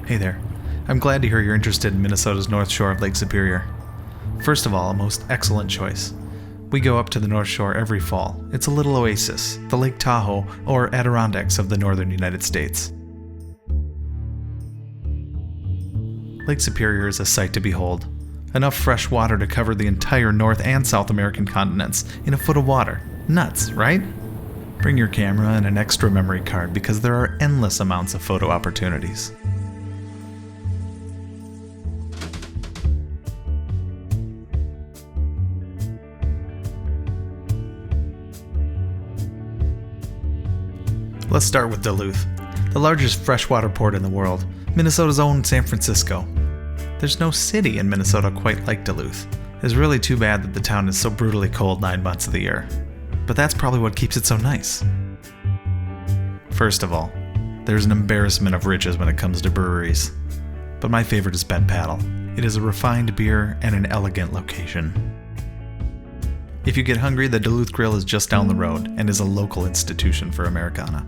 Hey there. I'm glad to hear you're interested in Minnesota's North Shore of Lake Superior. First of all, a most excellent choice. We go up to the North Shore every fall. It's a little oasis, the Lake Tahoe or Adirondacks of the northern United States. Lake Superior is a sight to behold. Enough fresh water to cover the entire North and South American continents in a foot of water. Nuts, right? Bring your camera and an extra memory card because there are endless amounts of photo opportunities. Let's start with Duluth, the largest freshwater port in the world, Minnesota's own San Francisco. There's no city in Minnesota quite like Duluth. It's really too bad that the town is so brutally cold 9 months of the year. But that's probably what keeps it so nice. First of all, there's an embarrassment of riches when it comes to breweries. But my favorite is Bent Paddle. It is a refined beer and an elegant location. If you get hungry, the Duluth Grill is just down the road and is a local institution for Americana.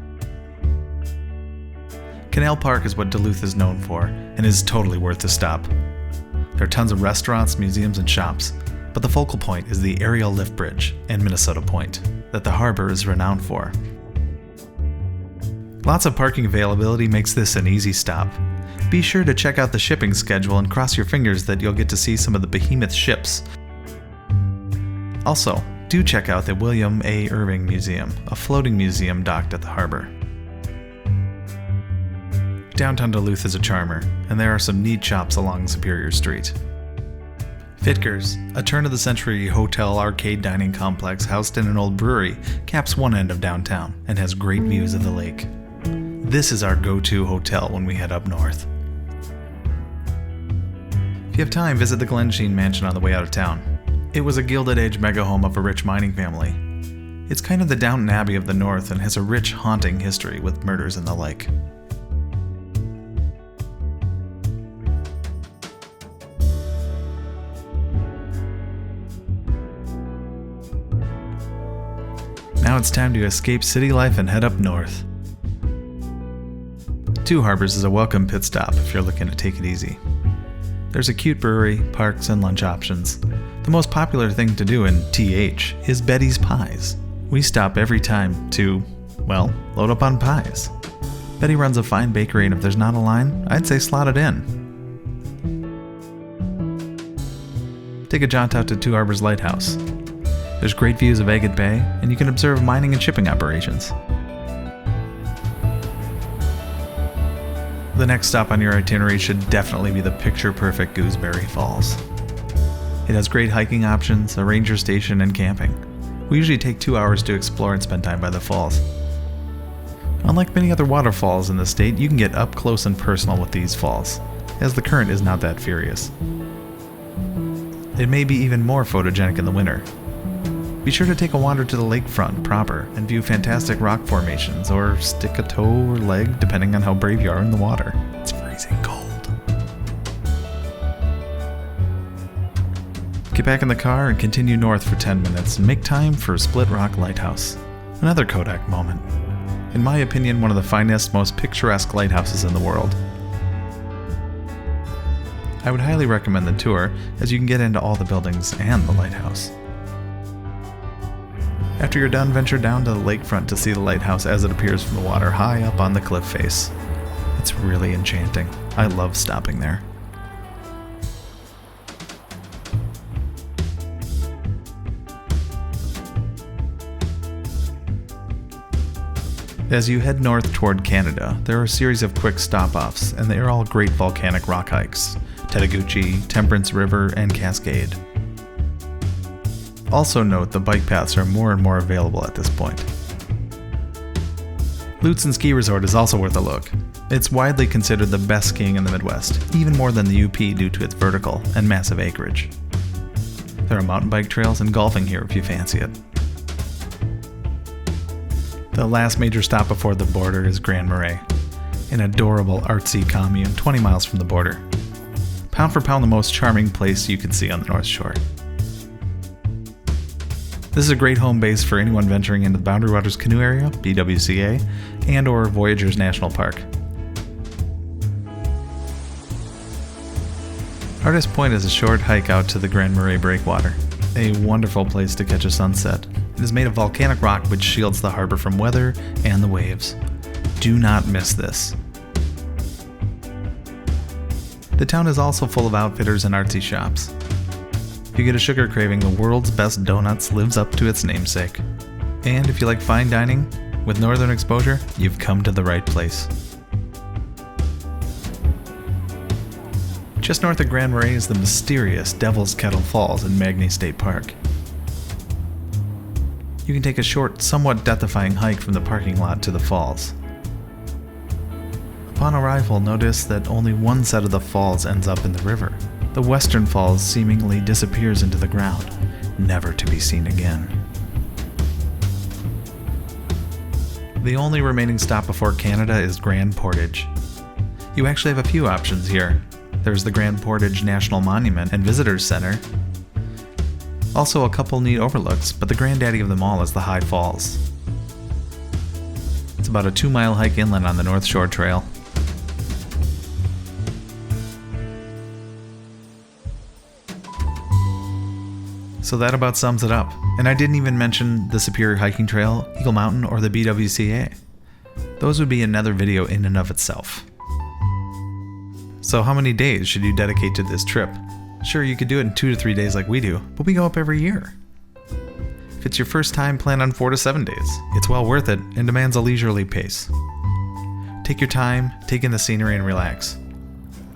Canal Park is what Duluth is known for and is totally worth the stop. There are tons of restaurants, museums, and shops, but the focal point is the aerial lift bridge and Minnesota Point that the harbor is renowned for. Lots of parking availability makes this an easy stop. Be sure to check out the shipping schedule and cross your fingers that you'll get to see some of the behemoth ships. Also, do check out the William A. Irving Museum, a floating museum docked at the harbor. Downtown Duluth is a charmer, and there are some neat shops along Superior Street. Fitger's, a turn-of-the-century hotel arcade dining complex housed in an old brewery, caps one end of downtown and has great views of the lake. This is our go-to hotel when we head up north. If you have time, visit the Glensheen Mansion on the way out of town. It was a Gilded Age mega home of a rich mining family. It's kind of the Downton Abbey of the north and has a rich, haunting history with murders and the like. Now it's time to escape city life and head up north. Two Harbors is a welcome pit stop if you're looking to take it easy. There's a cute brewery, parks, and lunch options. The most popular thing to do in TH is Betty's Pies. We stop every time to, well, load up on pies. Betty runs a fine bakery, and if there's not a line, I'd say slot it in. Take a jaunt out to Two Harbors Lighthouse. There's great views of Agate Bay, and you can observe mining and shipping operations. The next stop on your itinerary should definitely be the picture-perfect Gooseberry Falls. It has great hiking options, a ranger station, and camping. We usually take 2 hours to explore and spend time by the falls. Unlike many other waterfalls in the state, you can get up close and personal with these falls, as the current is not that furious. It may be even more photogenic in the winter. Be sure to take a wander to the lakefront proper and view fantastic rock formations, or stick a toe or leg depending on how brave you are in the water. It's freezing cold. Get back in the car and continue north for 10 minutes and make time for Split Rock Lighthouse. Another Kodak moment. In my opinion, one of the finest, most picturesque lighthouses in the world. I would highly recommend the tour, as you can get into all the buildings and the lighthouse. After you're done, venture down to the lakefront to see the lighthouse as it appears from the water high up on the cliff face. It's really enchanting. I love stopping there. As you head north toward Canada, there are a series of quick stop-offs, and they are all great volcanic rock hikes: Tetaguchi, Temperance River, and Cascade. Also note the bike paths are more and more available at this point. Lutsen Ski Resort is also worth a look. It's widely considered the best skiing in the Midwest, even more than the UP due to its vertical and massive acreage. There are mountain bike trails and golfing here if you fancy it. The last major stop before the border is Grand Marais, an adorable artsy commune 20 miles from the border. Pound for pound the most charming place you can see on the North Shore. This is a great home base for anyone venturing into the Boundary Waters Canoe Area, BWCA, and or Voyageurs National Park. Artist Point is a short hike out to the Grand Marais breakwater, a wonderful place to catch a sunset. It is made of volcanic rock which shields the harbor from weather and the waves. Do not miss this. The town is also full of outfitters and artsy shops. If you get a sugar craving, the world's best donuts lives up to its namesake. And if you like fine dining with northern exposure, you've come to the right place. Just north of Grand Marais is the mysterious Devil's Kettle Falls in Magny State Park. You can take a short, somewhat death-defying hike from the parking lot to the falls. Upon arrival, notice that only one set of the falls ends up in the river. The western falls seemingly disappears into the ground, never to be seen again. The only remaining stop before Canada is Grand Portage. You actually have a few options here. There's the Grand Portage National Monument and Visitors Center. Also a couple neat overlooks, but the granddaddy of them all is the High Falls. It's about a 2-mile hike inland on the North Shore Trail. So that about sums it up. And I didn't even mention the Superior Hiking Trail, Eagle Mountain, or the BWCA. Those would be another video in and of itself. So how many days should you dedicate to this trip? Sure, you could do it in 2 to 3 days like we do, but we go up every year. If it's your first time, plan on 4 to 7 days. It's well worth it and demands a leisurely pace. Take your time, take in the scenery, and relax.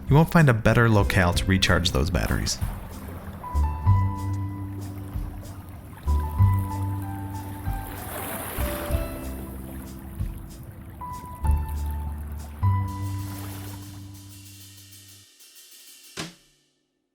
You won't find a better locale to recharge those batteries.